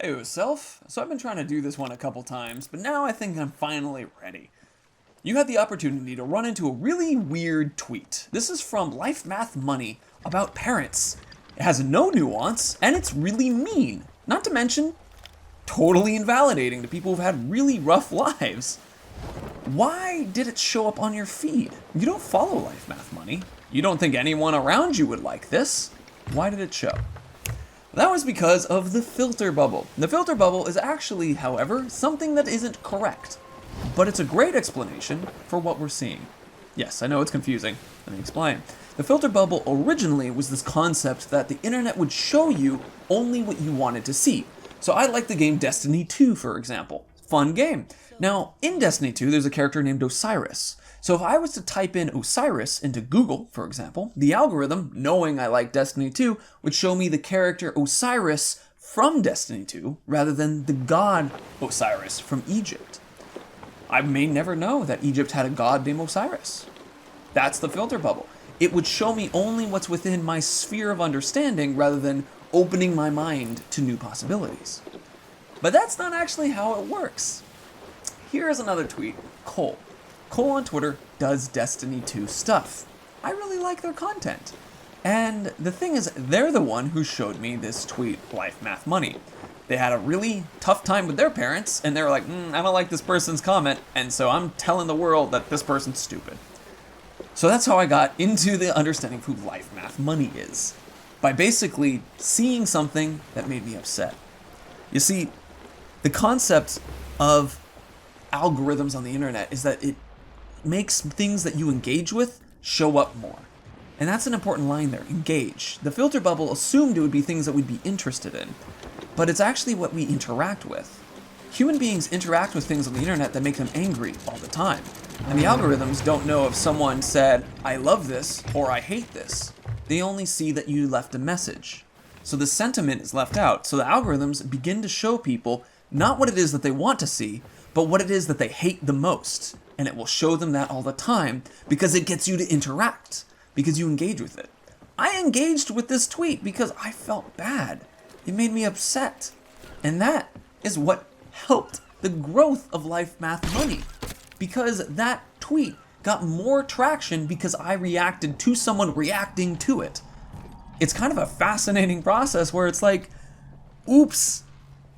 Hey, yourself. So I've been trying to do this one a couple times, but now I think I'm finally ready. You had the opportunity to run into a really weird tweet. This is from Life Math Money about parents. It has no nuance, and it's really mean. Not to mention, totally invalidating to people who've had really rough lives. Why did it show up on your feed? You don't follow Life Math Money. You don't think anyone around you would like this. Why did it show? That was because of the filter bubble. The filter bubble is actually, however, something that isn't correct. But it's a great explanation for what we're seeing. Yes, I know it's confusing. Let me explain. The filter bubble originally was this concept that the internet would show you only what you wanted to see. So I like the game Destiny 2, for example. Fun game. Now, in Destiny 2, there's a character named Osiris. So if I was to type in Osiris into Google, for example, the algorithm, knowing I like Destiny 2, would show me the character Osiris from Destiny 2 rather than the god Osiris from Egypt. I may never know that Egypt had a god named Osiris. That's the filter bubble. It would show me only what's within my sphere of understanding rather than opening my mind to new possibilities. But that's not actually how it works. Here's another tweet. Cole on Twitter does Destiny 2 stuff. I really like their content. And the thing is, they're the one who showed me this tweet, Life Math Money. They had a really tough time with their parents, and they were like, I don't like this person's comment, and so I'm telling the world that this person's stupid. So that's how I got into the understanding of who Life Math Money is. By basically seeing something that made me upset. You see, the concept of algorithms on the internet is that it makes things that you engage with show up more. And that's an important line there, engage. The filter bubble assumed it would be things that we'd be interested in, but it's actually what we interact with. Human beings interact with things on the internet that make them angry all the time. And the algorithms don't know if someone said, I love this, or I hate this. They only see that you left a message. So the sentiment is left out. So the algorithms begin to show people not what it is that they want to see, but what it is that they hate the most. And it will show them that all the time because it gets you to interact, because you engage with it. I engaged with this tweet because I felt bad. It made me upset. And that is what helped the growth of Life Math Money, because that tweet got more traction because I reacted to someone reacting to it. It's kind of a fascinating process where it's like, oops.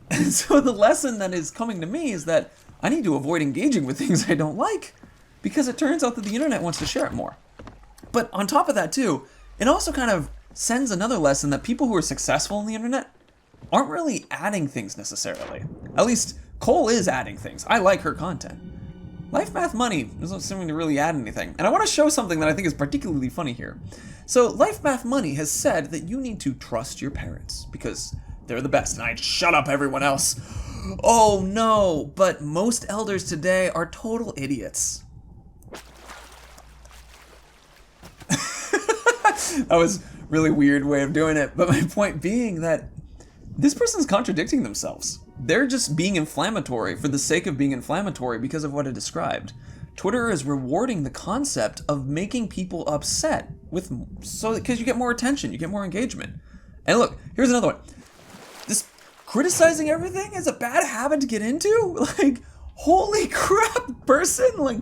And so the lesson that is coming to me is that I need to avoid engaging with things I don't like, because it turns out that the internet wants to share it more. But on top of that too, it also kind of sends another lesson that people who are successful on the internet aren't really adding things necessarily. At least Cole is adding things. I like her content. Life Math Money doesn't seem to really add anything. And I want to show something that I think is particularly funny here. So Life Math Money has said that you need to trust your parents because they're the best. And I'd shut up everyone else. Oh no, but most elders today are total idiots. That was a really weird way of doing it, but my point being that this person's contradicting themselves. They're just being inflammatory for the sake of being inflammatory because of what I described. Twitter is rewarding the concept of making people upset because you get more attention, you get more engagement. And look, here's another one. This criticizing everything is a bad habit to get into? Like, holy crap, person! Like,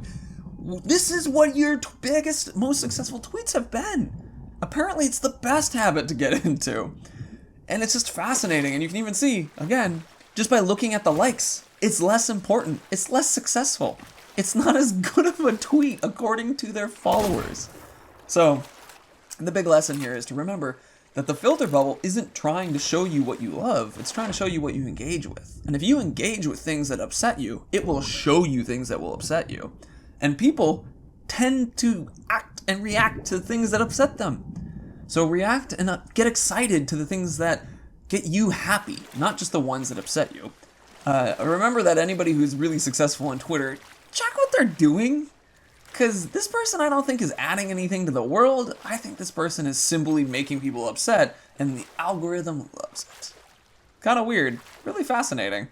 this is what your biggest, most successful tweets have been. Apparently, it's the best habit to get into. And it's just fascinating, and you can even see, again, just by looking at the likes, it's less important, it's less successful. It's not as good of a tweet according to their followers. So, the big lesson here is to remember that the filter bubble isn't trying to show you what you love, it's trying to show you what you engage with. And if you engage with things that upset you, it will show you things that will upset you. And people tend to act and react to things that upset them. So react and get excited to the things that get you happy, not just the ones that upset you. Remember that anybody who's really successful on Twitter, check what they're doing. Because this person I don't think is adding anything to the world. I think this person is simply making people upset, and the algorithm loves it. Kind of weird, really fascinating.